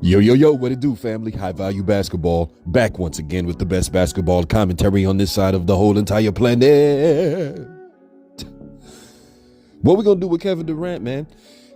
Yo, yo, yo, what it do, family? High Value Basketball, back once again with the best basketball commentary on this side of the whole entire planet. What we gonna do with Kevin Durant, man?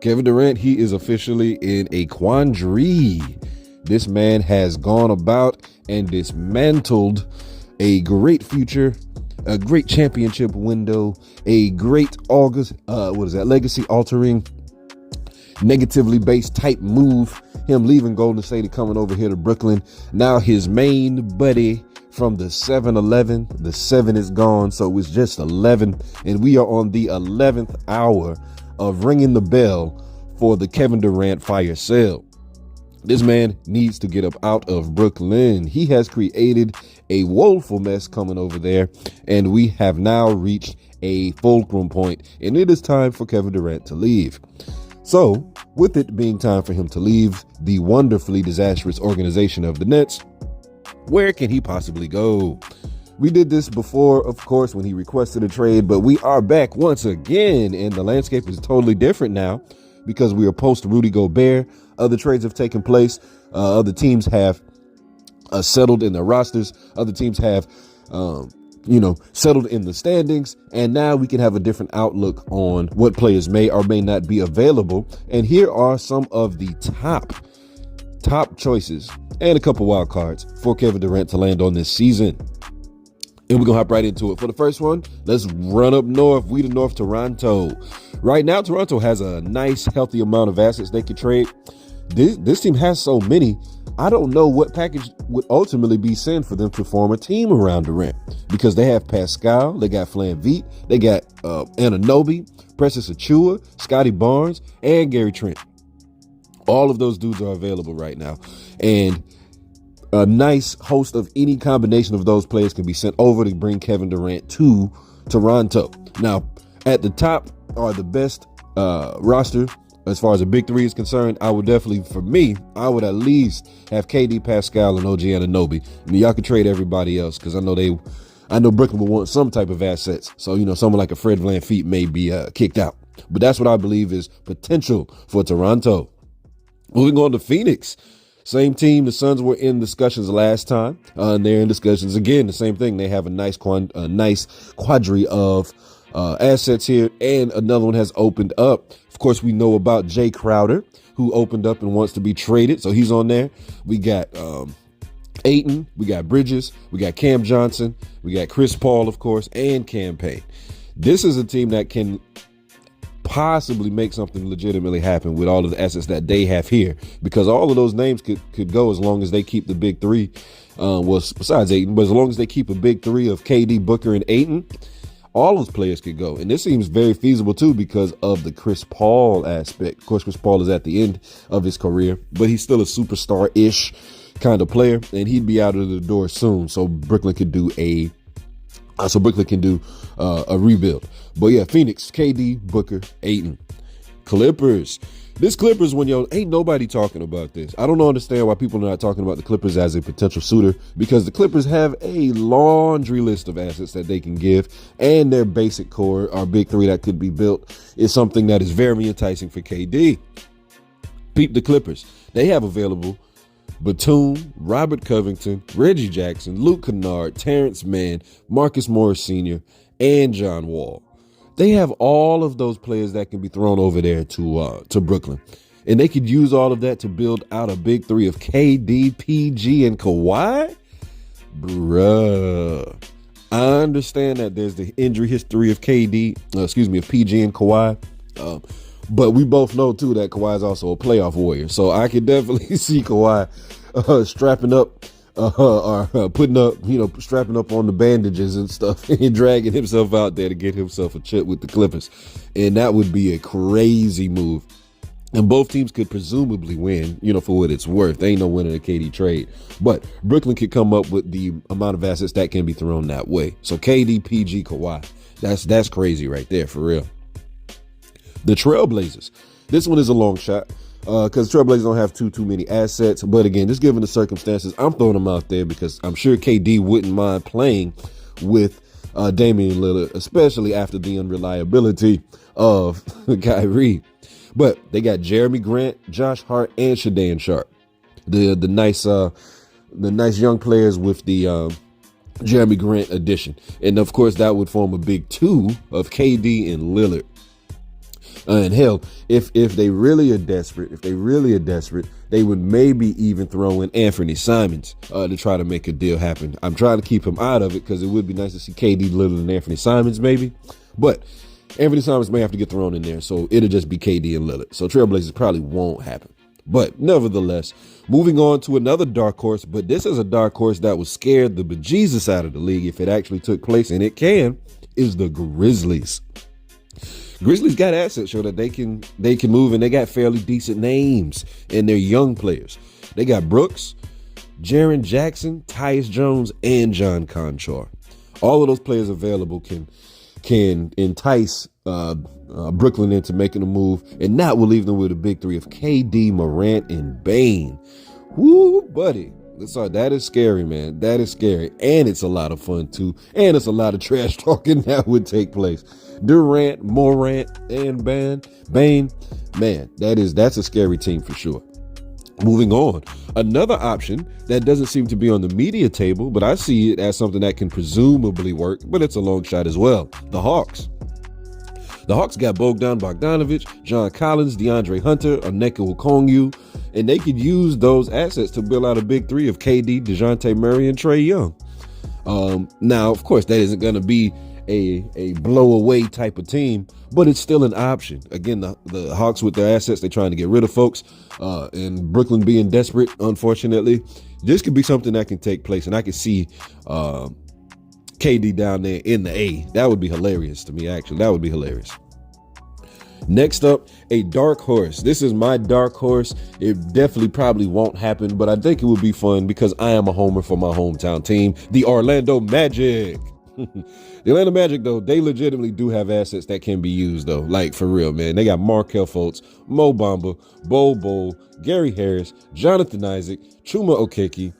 Kevin Durant, he is officially in a quandary. This man has gone about and dismantled a great future, a great championship window, a great legacy altering, negatively based type move. Him leaving Golden State and coming over here to Brooklyn. Now his main buddy from the 7-Eleven, the 7 is gone, so it's just 11, and we are on the 11th hour of ringing the bell for the Kevin Durant fire sale. This man needs to get up out of Brooklyn. He has created a woeful mess coming over there, and we have now reached a fulcrum point, and it is time for Kevin Durant to leave. So, with it being time for him to leave the wonderfully disastrous organization of the Nets, where can he possibly go? We did this before, of course, when he requested a trade, but we are back once again, and the landscape is totally different now because we are post Rudy Gobert. Other trades have taken place. Other teams have settled in their rosters. Other teams have settled in the standings, and now we can have a different outlook on what players may or may not be available. And here are some of the top choices and a couple wild cards for Kevin Durant to land on this season. And we're gonna hop right into it. For the first one, let's run up north. We to North Toronto. Right now, Toronto has a nice, healthy amount of assets they could trade. This team has so many. I don't know what package would ultimately be sent for them to form a team around Durant, because they have Pascal, they got Flanvit, they got Anunoby, Precious Achiuwa, Scotty Barnes, and Gary Trent. All of those dudes are available right now, and a nice host of any combination of those players can be sent over to bring Kevin Durant to Toronto. Now, at the top are the best roster. As far as the big three is concerned, I would at least have KD, Pascal, and OG Anunoby. I mean, y'all can trade everybody else, because I know Brooklyn will want some type of assets. So, someone like a Fred VanVleet may be kicked out. But that's what I believe is potential for Toronto. Moving on to Phoenix. Same team. The Suns were in discussions last time. And they're in discussions again. The same thing. They have a nice quadri of assets here, and another one has opened up. Of course, we know about Jay Crowder, who opened up and wants to be traded, so he's on there. We got Ayton, we got Bridges, we got Cam Johnson, we got Chris Paul, of course, and Cam Payne. This is a team that can possibly make something legitimately happen with all of the assets that they have here, because all of those names could go as long as they keep the big three. Besides Ayton, but as long as they keep a big three of KD, Booker, and Ayton, all those players could go. And this seems very feasible, too, because of the Chris Paul aspect. Of course, Chris Paul is at the end of his career, but he's still a superstar-ish kind of player, and he'd be out of the door soon. So Brooklyn could do a rebuild. But yeah, Phoenix, KD, Booker, Ayton. Clippers. This Clippers one, ain't nobody talking about this. I don't understand why people are not talking about the Clippers as a potential suitor, because the Clippers have a laundry list of assets that they can give, and their basic core, our big three that could be built, is something that is very enticing for KD. Peep the Clippers. They have available Batum, Robert Covington, Reggie Jackson, Luke Kennard, Terrence Mann, Marcus Morris Sr., and John Wall. They have all of those players that can be thrown over there to Brooklyn. And they could use all of that to build out a big three of KD, PG, and Kawhi. Bruh. I understand that there's the injury history of PG and Kawhi. But we both know, too, that Kawhi is also a playoff warrior. So I could definitely see Kawhi strapping up strapping up on the bandages and stuff and dragging himself out there to get himself a chip with the Clippers. And that would be a crazy move. And both teams could presumably win, for what it's worth. They ain't no winning a KD trade. But Brooklyn could come up with the amount of assets that can be thrown that way. So KD, PG, Kawhi. That's crazy right there, for real. The Trailblazers. This one is a long shot, because Trailblazers don't have too many assets. But again, just given the circumstances, I'm throwing them out there because I'm sure KD wouldn't mind playing with Damian Lillard, especially after the unreliability of Kyrie. But they got Jeremy Grant, Josh Hart, and Shaedon Sharpe. the nice young players with the Jeremy Grant addition. And of course, that would form a big two of KD and Lillard. And hell, if they really are desperate, they would maybe even throw in Anthony Simons to try to make a deal happen. I'm trying to keep him out of it because it would be nice to see KD, Lillard, and Anthony Simons maybe. But Anthony Simons may have to get thrown in there, so it'll just be KD and Lillard. So Trailblazers probably won't happen. But nevertheless, moving on to another dark horse, but this is a dark horse that would scare the bejesus out of the league if it actually took place, and it can, is the Grizzlies. Grizzlies got assets so that they can move, and they got fairly decent names, and they're young players. They got Brooks, Jaren Jackson, Tyus Jones, and John Conchar. All of those players available can entice Brooklyn into making a move, and that will leave them with a big three of KD, Morant, and Bane. Woo, buddy. That is scary, man. That is scary. And it's a lot of fun, too. And it's a lot of trash talking that would take place. Durant, Morant, and Bane. Man, that's a scary team for sure. Moving on. Another option that doesn't seem to be on the media table, but I see it as something that can presumably work, but it's a long shot as well. The Hawks. The Hawks got Bogdan Bogdanovic, John Collins, DeAndre Hunter, Onyeka Okongwu, and they could use those assets to build out a big three of KD, DeJounte Murray, and Trae Young. Now, of course, that isn't going to be a blow away type of team, but it's still an option. Again, the Hawks with their assets, they're trying to get rid of folks, and Brooklyn being desperate, unfortunately. This could be something that can take place, and I can see KD down there in the A. That would be hilarious to me, actually. That would be hilarious. Next up, a dark horse. This is my dark horse. It definitely probably won't happen, but I think it would be fun because I am a homer for my hometown team, the Orlando Magic. The Orlando Magic, though, they legitimately do have assets that can be used, though. Like, for real, man. They got Markelle Fultz, Mo Bamba, Bol, Gary Harris, Jonathan Isaac, Chuma Okeke,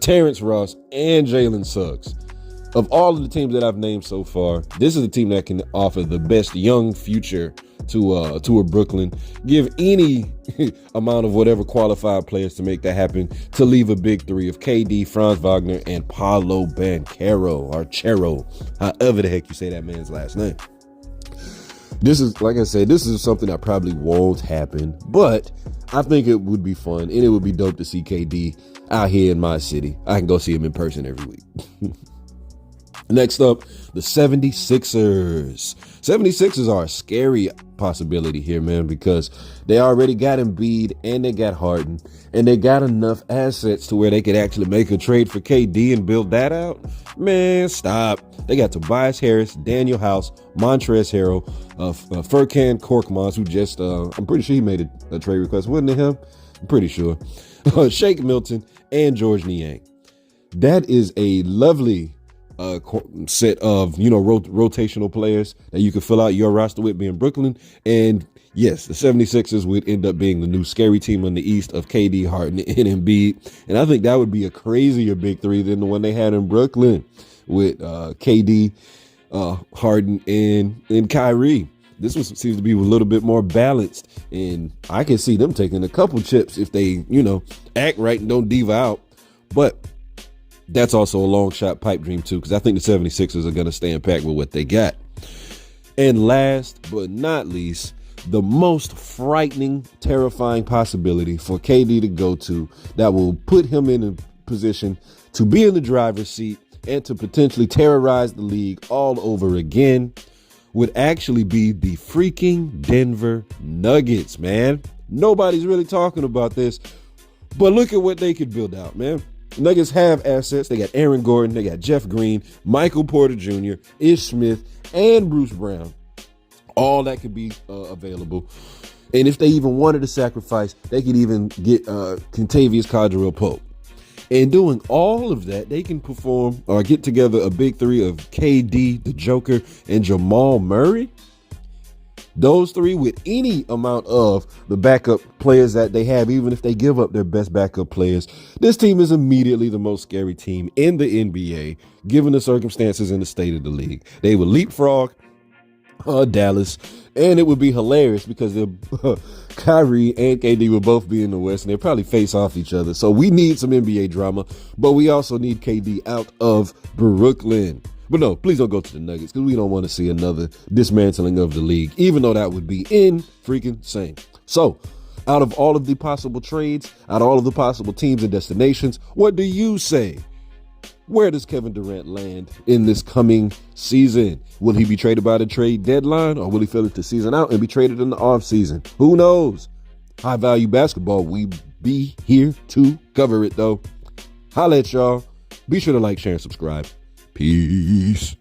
Terrence Ross, and Jalen Suggs. Of all of the teams that I've named so far, this is the team that can offer the best young future to a Brooklyn. Give any amount of whatever qualified players to make that happen, to leave a big three of KD, Franz Wagner, and Paolo Banchero, or Chero, however the heck you say that man's last name. This is, like I said, this is something that probably won't happen, but I think it would be fun, and it would be dope to see KD out here in my city. I can go see him in person every week. Next up, the 76ers. 76ers are a scary possibility here, man, because they already got Embiid and they got Harden, and they got enough assets to where they could actually make a trade for KD and build that out. Man, stop. They got Tobias Harris, Daniel House, Montrezl Harrell, Furkan Korkmaz, who just, I'm pretty sure he made a trade request, wasn't it him? I'm pretty sure. Shake Milton, and George Niang. That is a lovely set of, rotational players that you could fill out your roster with being Brooklyn. And yes, the 76ers would end up being the new scary team in the East of KD, Harden, and Embiid. And I think that would be a crazier big three than the one they had in Brooklyn with KD, Harden, and Kyrie. This seems to be a little bit more balanced, and I can see them taking a couple chips if they, act right and don't diva out. But that's also a long shot pipe dream too, because I think the 76ers are going to stay impact with what they got. And last but not least, the most frightening, terrifying possibility for KD to go to that will put him in a position to be in the driver's seat and to potentially terrorize the league all over again would actually be the freaking Denver Nuggets, man. Nobody's really talking about this, but look at what they could build out, man. Nuggets have assets. They got Aaron Gordon, they got Jeff Green, Michael Porter Jr., Ish Smith, and Bruce Brown. All that could be available. And if they even wanted to sacrifice, they could even get Kentavious Caldwell-Pope. And doing all of that, they can perform or get together a big three of KD, the Joker, and Jamal Murray. Those three with any amount of the backup players that they have, even if they give up their best backup players, this team is immediately the most scary team in the NBA, given the circumstances and the state of the league. They would leapfrog Dallas. And it would be hilarious because Kyrie and KD will both be in the West and they'll probably face off each other. So we need some NBA drama, but we also need KD out of Brooklyn. But no, please don't go to the Nuggets because we don't want to see another dismantling of the league, even though that would be insane. So out of all of the possible trades, out of all of the possible teams and destinations, what do you say? Where does Kevin Durant land in this coming season? Will he be traded by the trade deadline, or will he fill it the season out and be traded in the offseason? Who knows? High value basketball. We be here to cover it, though. Holla at y'all. Be sure to like, share, and subscribe. Peace.